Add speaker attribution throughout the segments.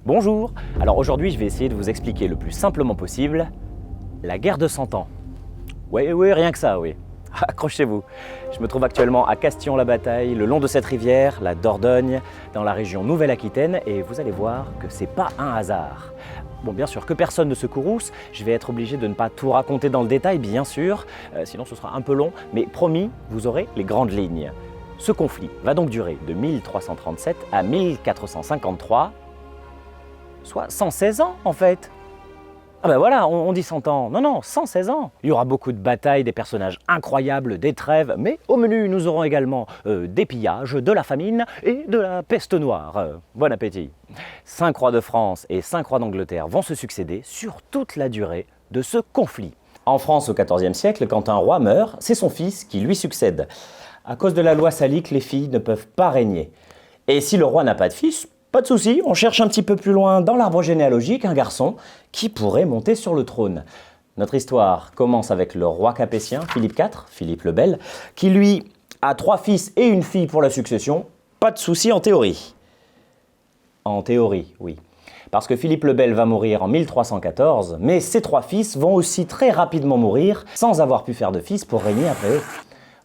Speaker 1: Bonjour. Alors aujourd'hui, je vais essayer de vous expliquer le plus simplement possible la guerre de 100 ans. Oui, rien que ça, oui. Accrochez-vous. Je me trouve actuellement à Castillon-la-Bataille, le long de cette rivière, la Dordogne, dans la région Nouvelle-Aquitaine, et vous allez voir que c'est pas un hasard. Bon, bien sûr, que personne ne se courrouce, je vais être obligé de ne pas tout raconter dans le détail, bien sûr, sinon ce sera un peu long, mais promis, vous aurez les grandes lignes. Ce conflit va donc durer de 1337 à 1453, soit 116 ans en fait. Ah ben voilà, on dit 100 ans. Non, 116 ans. Il y aura beaucoup de batailles, des personnages incroyables, des trêves, mais au menu, nous aurons également des pillages, de la famine et de la peste noire. Bon appétit. 5 rois de France et 5 rois d'Angleterre vont se succéder sur toute la durée de ce conflit. En France, au XIVe siècle, quand un roi meurt, c'est son fils qui lui succède. À cause de la loi salique, les filles ne peuvent pas régner. Et si le roi n'a pas de fils, pas de souci, on cherche un petit peu plus loin dans l'arbre généalogique un garçon qui pourrait monter sur le trône. Notre histoire commence avec le roi capétien, Philippe IV, Philippe le Bel, qui lui a 3 fils et une fille pour la succession. Pas de souci en théorie. En théorie, oui. Parce que Philippe le Bel va mourir en 1314, mais ses 3 fils vont aussi très rapidement mourir sans avoir pu faire de fils pour régner après eux.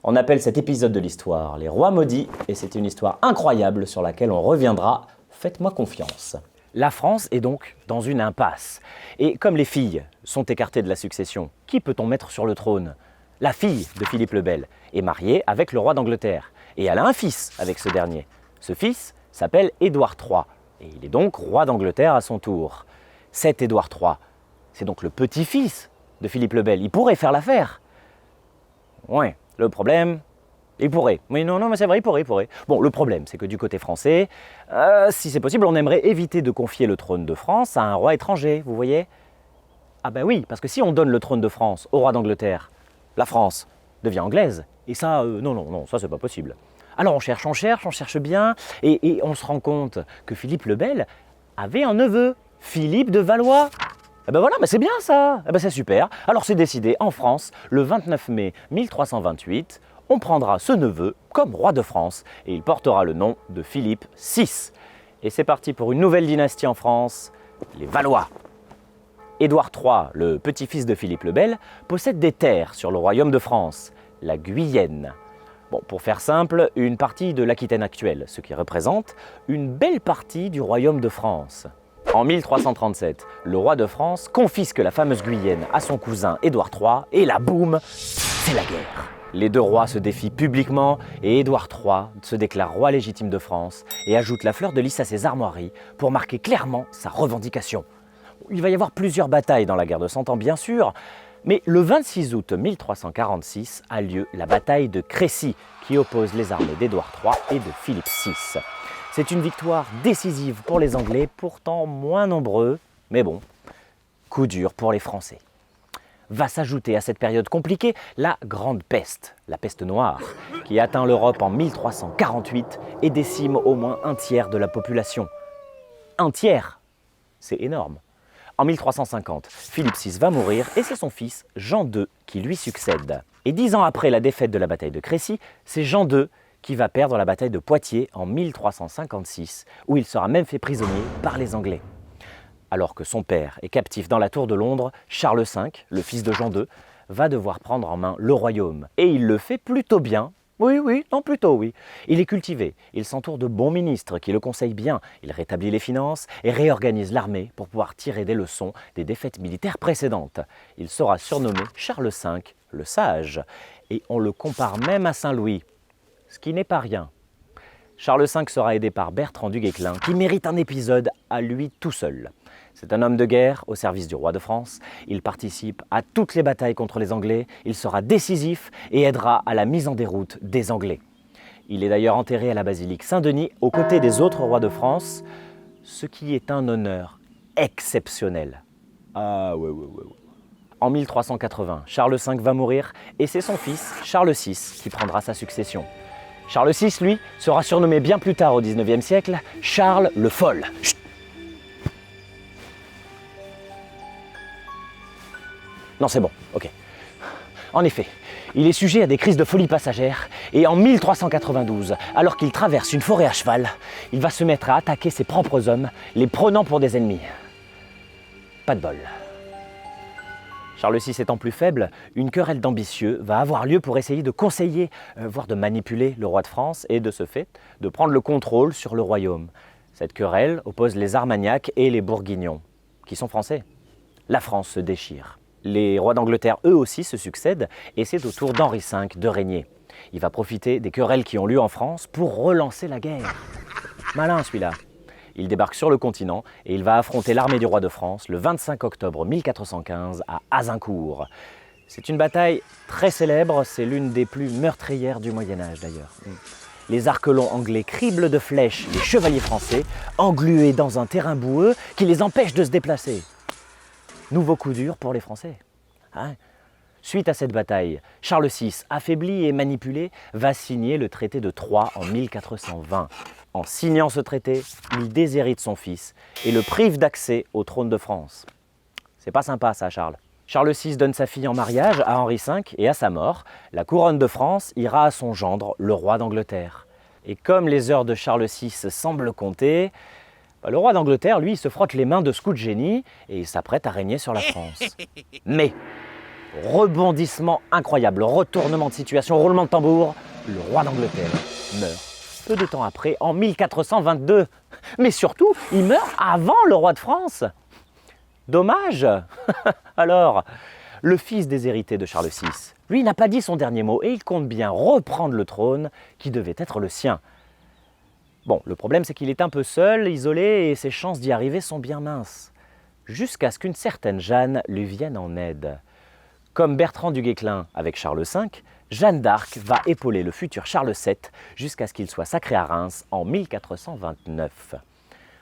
Speaker 1: On appelle cet épisode de l'histoire les rois maudits, et c'est une histoire incroyable sur laquelle on reviendra. Faites-moi confiance. La France est donc dans une impasse. Et comme les filles sont écartées de la succession, qui peut-on mettre sur le trône? La fille de Philippe le Bel est mariée avec le roi d'Angleterre. Et elle a un fils avec ce dernier. Ce fils s'appelle Édouard III. Et il est donc roi d'Angleterre à son tour. Cet Édouard III, c'est donc le petit-fils de Philippe le Bel. Il pourrait faire l'affaire. Ouais, le problème... Il pourrait. Oui, non, mais c'est vrai, il pourrait. Bon, le problème, c'est que du côté français, si c'est possible, on aimerait éviter de confier le trône de France à un roi étranger, vous voyez? Ah ben oui, parce que si on donne le trône de France au roi d'Angleterre, la France devient anglaise. Et ça, non, ça c'est pas possible. Alors on cherche bien, et on se rend compte que Philippe le Bel avait un neveu, Philippe de Valois. Eh ben voilà, c'est bien ça, c'est super. Alors c'est décidé, en France, le 29 mai 1328, on prendra ce neveu comme roi de France et il portera le nom de Philippe VI. Et c'est parti pour une nouvelle dynastie en France, les Valois. Édouard III, le petit-fils de Philippe le Bel, possède des terres sur le royaume de France, la Guyenne. Bon, pour faire simple, une partie de l'Aquitaine actuelle, ce qui représente une belle partie du royaume de France. En 1337, le roi de France confisque la fameuse Guyenne à son cousin Édouard III et là, boum, c'est la guerre. Les deux rois se défient publiquement et Édouard III se déclare roi légitime de France et ajoute la fleur de lys à ses armoiries pour marquer clairement sa revendication. Il va y avoir plusieurs batailles dans la guerre de 100 ans, bien sûr, mais le 26 août 1346 a lieu la bataille de Crécy qui oppose les armées d'Édouard III et de Philippe VI. C'est une victoire décisive pour les Anglais, pourtant moins nombreux, mais bon, coup dur pour les Français. Va s'ajouter à cette période compliquée la Grande Peste, la peste noire, qui atteint l'Europe en 1348 et décime au moins un tiers de la population. Un tiers, c'est énorme. En 1350, Philippe VI va mourir et c'est son fils Jean II qui lui succède. Et 10 ans après la défaite de la bataille de Crécy, c'est Jean II qui va perdre la bataille de Poitiers en 1356, où il sera même fait prisonnier par les Anglais. Alors que son père est captif dans la tour de Londres, Charles V, le fils de Jean II, va devoir prendre en main le royaume. Et il le fait plutôt bien. Plutôt oui. Il est cultivé, il s'entoure de bons ministres qui le conseillent bien, il rétablit les finances et réorganise l'armée pour pouvoir tirer des leçons des défaites militaires précédentes. Il sera surnommé Charles V, le sage. Et on le compare même à Saint-Louis, ce qui n'est pas rien. Charles V sera aidé par Bertrand du Guesclin, qui mérite un épisode à lui tout seul. C'est un homme de guerre au service du roi de France. Il participe à toutes les batailles contre les Anglais. Il sera décisif et aidera à la mise en déroute des Anglais. Il est d'ailleurs enterré à la basilique Saint-Denis aux côtés des autres rois de France, ce qui est un honneur exceptionnel. Ah ouais. En 1380, Charles V va mourir et c'est son fils, Charles VI, qui prendra sa succession. Charles VI, lui, sera surnommé bien plus tard au XIXe siècle Charles le Fol. Chut. Non, c'est bon, ok. En effet, Il est sujet à des crises de folie passagère et en 1392, alors qu'il traverse une forêt à cheval, il va se mettre à attaquer ses propres hommes, les prenant pour des ennemis. Pas de bol. Charles VI étant plus faible, une querelle d'ambitieux va avoir lieu pour essayer de conseiller, voire de manipuler le roi de France et de ce fait, de prendre le contrôle sur le royaume. Cette querelle oppose les Armagnacs et les Bourguignons, qui sont français. La France se déchire. Les rois d'Angleterre, eux aussi, se succèdent et c'est au tour d'Henri V de régner. Il va profiter des querelles qui ont lieu en France pour relancer la guerre. Malin celui-là. Il débarque sur le continent et il va affronter l'armée du roi de France le 25 octobre 1415 à Azincourt. C'est une bataille très célèbre, c'est l'une des plus meurtrières du Moyen-Âge d'ailleurs. Les arquelons anglais criblent de flèches les chevaliers français, englués dans un terrain boueux qui les empêche de se déplacer. Nouveau coup dur pour les Français. Suite à cette bataille, Charles VI, affaibli et manipulé, va signer le traité de Troyes en 1420. En signant ce traité, il déshérite son fils et le prive d'accès au trône de France. C'est pas sympa ça, Charles. Charles VI donne sa fille en mariage à Henri V et à sa mort, la couronne de France ira à son gendre, le roi d'Angleterre. Et comme les heures de Charles VI semblent compter, le roi d'Angleterre, lui, se frotte les mains de ce coup de génie et il s'apprête à régner sur la France. Mais, rebondissement incroyable, retournement de situation, roulement de tambour, le roi d'Angleterre meurt peu de temps après, en 1422. Mais surtout, il meurt avant le roi de France. Dommage. Alors, le fils déshérité de Charles VI, lui n'a pas dit son dernier mot et il compte bien reprendre le trône qui devait être le sien. Bon, le problème c'est qu'il est un peu seul, isolé et ses chances d'y arriver sont bien minces. Jusqu'à ce qu'une certaine Jeanne lui vienne en aide. Comme Bertrand du Guesclin avec Charles V, Jeanne d'Arc va épauler le futur Charles VII jusqu'à ce qu'il soit sacré à Reims en 1429.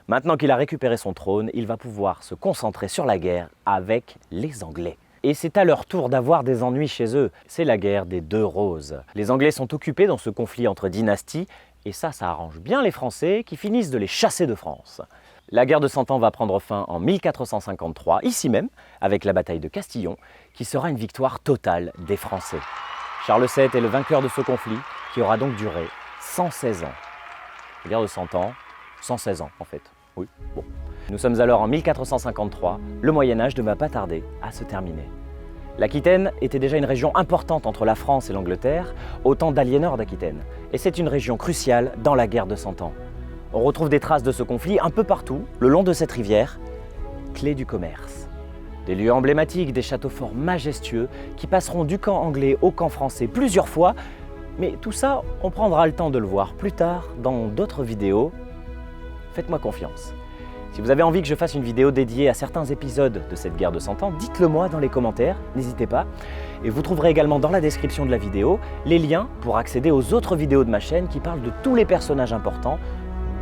Speaker 1: Maintenant qu'il a récupéré son trône, il va pouvoir se concentrer sur la guerre avec les Anglais. Et c'est à leur tour d'avoir des ennuis chez eux. C'est la guerre des deux roses. Les Anglais sont occupés dans ce conflit entre dynasties et ça arrange bien les Français qui finissent de les chasser de France. La guerre de Cent Ans va prendre fin en 1453, ici même, avec la bataille de Castillon, qui sera une victoire totale des Français. Charles VII est le vainqueur de ce conflit, qui aura donc duré 116 ans. La guerre de 100 ans, 116 ans en fait. Oui, bon. Nous sommes alors en 1453, le Moyen-Âge ne va pas tarder à se terminer. L'Aquitaine était déjà une région importante entre la France et l'Angleterre, au temps d'Aliénor d'Aquitaine. Et c'est une région cruciale dans la guerre de 100 ans. On retrouve des traces de ce conflit un peu partout, le long de cette rivière, clé du commerce. Des lieux emblématiques, des châteaux forts majestueux qui passeront du camp anglais au camp français plusieurs fois, mais tout ça, on prendra le temps de le voir plus tard dans d'autres vidéos. Faites-moi confiance. Si vous avez envie que je fasse une vidéo dédiée à certains épisodes de cette guerre de 100 ans, dites-le moi dans les commentaires, n'hésitez pas. Et vous trouverez également dans la description de la vidéo les liens pour accéder aux autres vidéos de ma chaîne qui parlent de tous les personnages importants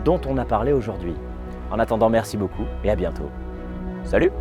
Speaker 1: dont on a parlé aujourd'hui. En attendant, merci beaucoup et à bientôt. Salut!